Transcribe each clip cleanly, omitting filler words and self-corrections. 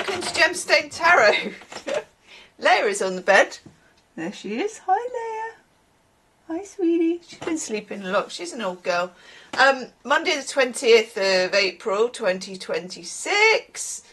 welcome to Gemstone Tarot. Leia is on the bed. There she is. Hi Leia. Hi sweetie. She's been sleeping a lot. She's an old girl. Monday the 20th of April 2026.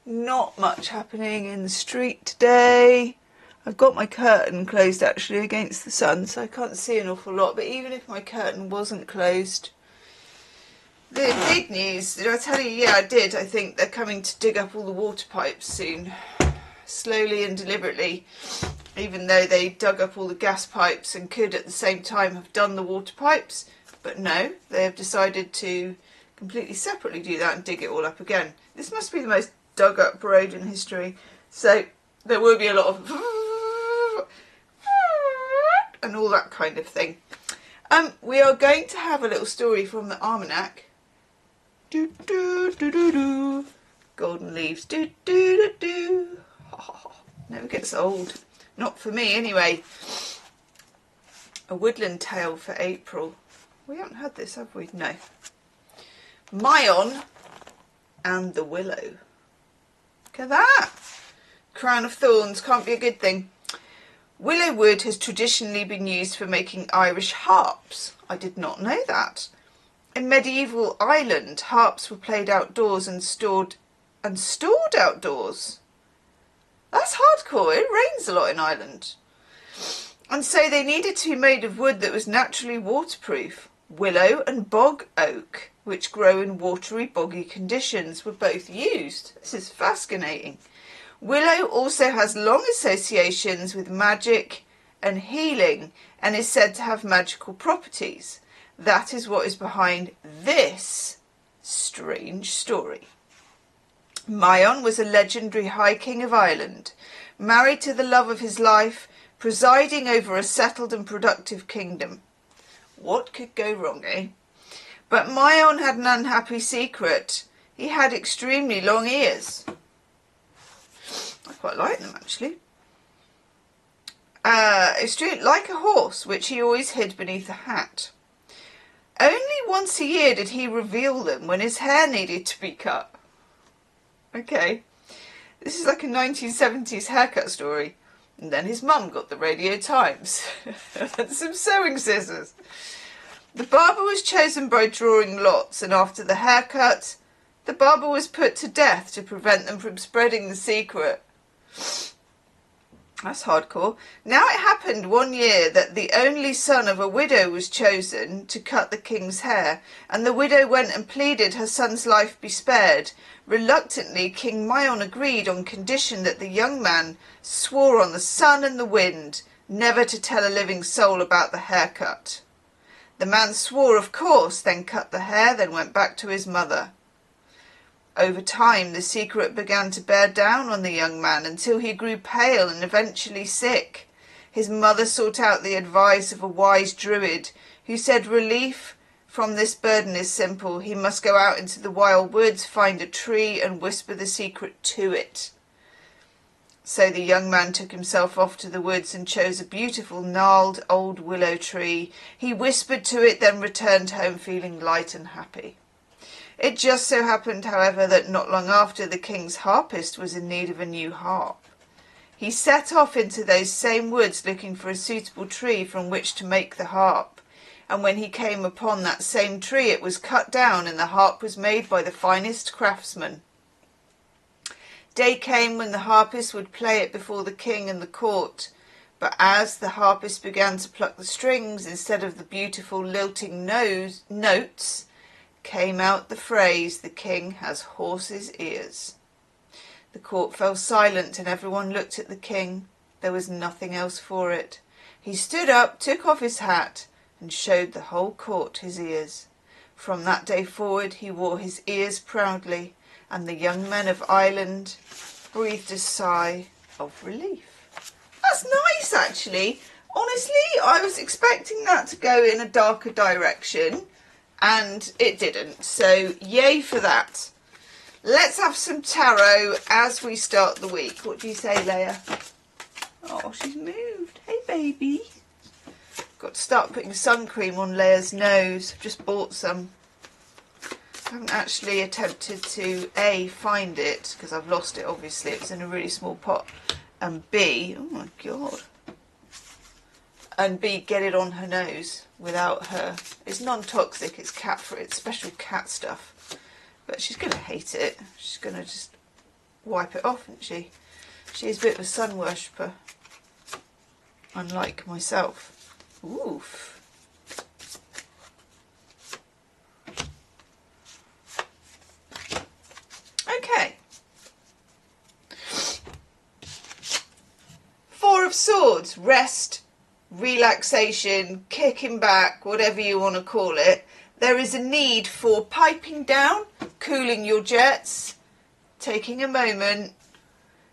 Not much happening in the street today. I've got my curtain closed actually against the sun, so I can't see an awful lot, but even if my curtain wasn't closed, the big news, did I tell you? Yeah, I did. I think they're coming to dig up all the water pipes soon. Slowly and deliberately. Even though they dug up all the gas pipes and could at the same time have done the water pipes. But no, they have decided to completely separately do that and dig it all up again. This must be the most dug up road in history. So there will be a lot of and all that kind of thing. We are going to have a little story from the almanac. Do do do do do. Golden leaves. Do do do do. Oh, never gets old. Not for me anyway. A woodland tale for April. We haven't had this, have we? No. Mayon and the willow. Look at that. Crown of thorns. Can't be a good thing. Willow wood has traditionally been used for making Irish harps. I did not know that. In medieval Ireland, harps were played outdoors and stored outdoors. That's hardcore. It rains a lot in Ireland. And so they needed to be made of wood that was naturally waterproof. Willow and bog oak, which grow in watery, boggy conditions, were both used. This is fascinating. Willow also has long associations with magic and healing and is said to have magical properties. That is what is behind this strange story. Mayon was a legendary High King of Ireland, married to the love of his life, presiding over a settled and productive kingdom. What could go wrong, eh? But Mayon had an unhappy secret. He had extremely long ears. I quite like them, actually. Like a horse, which he always hid beneath a hat. Only once a year did he reveal them when his hair needed to be cut. Okay. This is like a 1970s haircut story. And then his mum got the Radio Times. And some sewing scissors. The barber was chosen by drawing lots, and after the haircut, the barber was put to death to prevent them from spreading the secret. That's hardcore. Now it happened one year that the only son of a widow was chosen to cut the king's hair, and the widow went and pleaded her son's life be spared. Reluctantly, King Mayon agreed on condition that the young man swore on the sun and the wind never to tell a living soul about the haircut. The man swore, of course, then cut the hair, then went back to his mother. Over time, the secret began to bear down on the young man until he grew pale and eventually sick. His mother sought out the advice of a wise druid who said relief from this burden is simple. He must go out into the wild woods, find a tree and whisper the secret to it. So the young man took himself off to the woods and chose a beautiful gnarled old willow tree. He whispered to it, then returned home feeling light and happy. It just so happened, however, that not long after, the king's harpist was in need of a new harp. He set off into those same woods looking for a suitable tree from which to make the harp. And when he came upon that same tree, it was cut down and the harp was made by the finest craftsmen. Day came when the harpist would play it before the king and the court. But as the harpist began to pluck the strings, instead of the beautiful lilting notes, came out the phrase, "The king has horse's ears." The court fell silent and everyone looked at the king. There was nothing else for it. He stood up, took off his hat, and showed the whole court his ears. From that day forward he wore his ears proudly, and the young men of Ireland breathed a sigh of relief. That's nice, actually. Honestly, I was expecting that to go in a darker direction, and it didn't, so yay for that. Let's have some tarot as we start the week. What do you say, Leia? Oh, she's moved. Hey, baby. Got to start putting sun cream on Leia's nose. I've just bought some. I haven't actually attempted to A, find it, because I've lost it obviously, it's in a really small pot, and B, oh my god, and B, get it on her nose without her. It's non-toxic, it's cat for it's special cat stuff, but she's going to hate it. She's going to just wipe it off, isn't she? She's a bit of a sun worshipper, unlike myself. Oof. Okay. Four of Swords, rest, relaxation, kicking back, whatever you want to call it. There is a need for piping down, cooling your jets, taking a moment.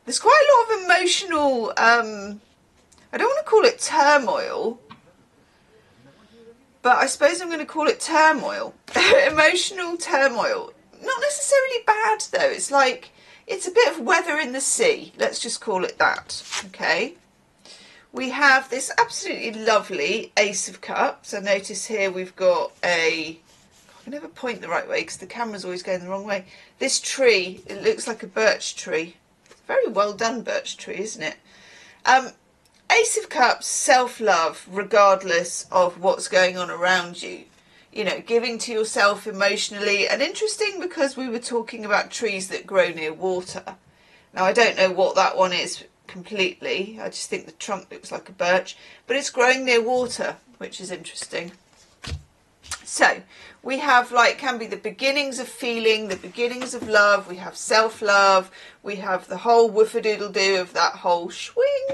There's quite a lot of emotional, I don't want to call it turmoil, but I suppose I'm going to call it turmoil. Emotional turmoil. Not necessarily bad though, it's like, it's a bit of weather in the sea, let's just call it that, okay? We have this absolutely lovely Ace of Cups. I notice here we've got I can never point the right way because the camera's always going the wrong way. This tree, it looks like a birch tree. Very well done birch tree, isn't it? Ace of Cups, self-love, regardless of what's going on around you. You know, giving to yourself emotionally. And interesting because we were talking about trees that grow near water. Now, I don't know what that one is completely. I just think the trunk looks like a birch. But it's growing near water, which is interesting. So, we have, like, can be the beginnings of feeling, the beginnings of love. We have self-love. We have the whole woofadoodle-doo of that whole swing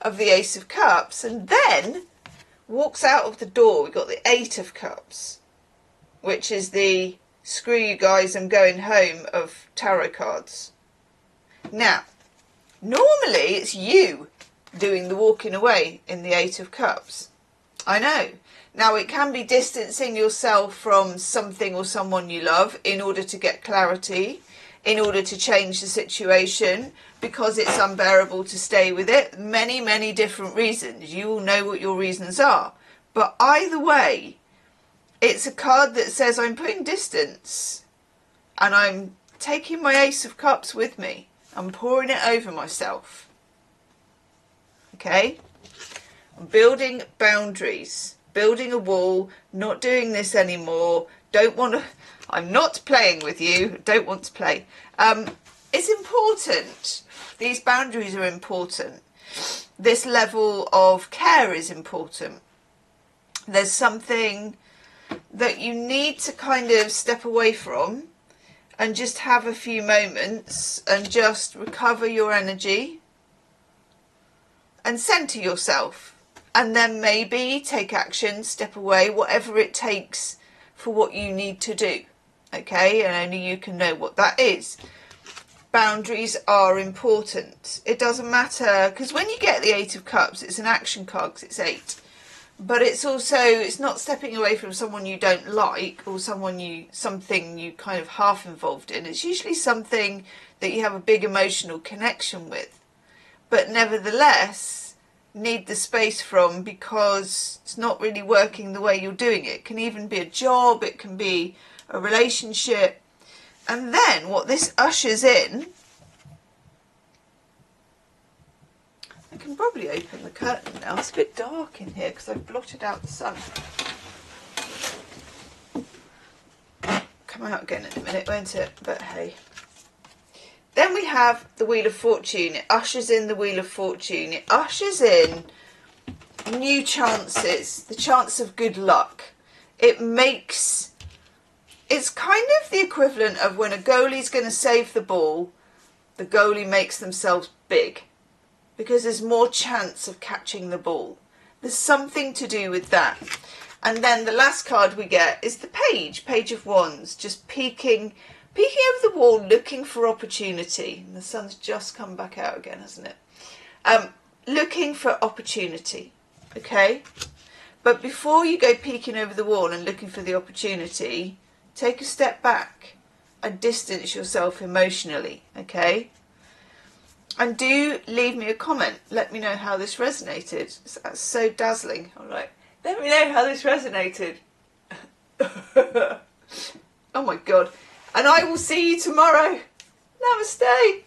of the Ace of Cups. And then walks out of the door, we've got the Eight of Cups, which is the screw you guys, I'm going home of tarot cards. Now, normally it's you doing the walking away in the Eight of Cups. I know. Now, it can be distancing yourself from something or someone you love in order to get clarity, in order to change the situation, because it's unbearable to stay with it. Many, many different reasons. You all know what your reasons are. But either way, it's a card that says I'm putting distance and I'm taking my Ace of Cups with me. I'm pouring it over myself. Okay? I'm building boundaries, building a wall, not doing this anymore. Don't want to, I'm not playing with you, don't want to play. It's important. These boundaries are important. This level of care is important. There's something that you need to kind of step away from and just have a few moments and just recover your energy and centre yourself. And then maybe take action, step away, whatever it takes for what you need to do. Okay? And only you can know what that is. Boundaries are important. It doesn't matter, because when you get the Eight of Cups, it's an action card because it's 8. But it's also, it's not stepping away from someone you don't like or something you kind of half involved in. It's usually something that you have a big emotional connection with. But nevertheless, need the space from because it's not really working the way you're doing it. It can even be a job, it can be a relationship. And then what this ushers in, I can probably open the curtain now. It's a bit dark in here because I've blotted out the sun. Come out again in a minute, won't it? But hey. Then we have the Wheel of Fortune. It ushers in the Wheel of Fortune. It ushers in new chances, the chance of good luck. It's kind of the equivalent of when a goalie's going to save the ball, the goalie makes themselves big because there's more chance of catching the ball. There's something to do with that. And then the last card we get is the Page of Wands, just peeking over the wall, looking for opportunity. And the sun's just come back out again, hasn't it? Looking for opportunity, okay? But before you go peeking over the wall and looking for the opportunity, take a step back and distance yourself emotionally, okay? And do leave me a comment. Let me know how this resonated. That's so dazzling. All right. Let me know how this resonated. Oh my God. And I will see you tomorrow. Namaste.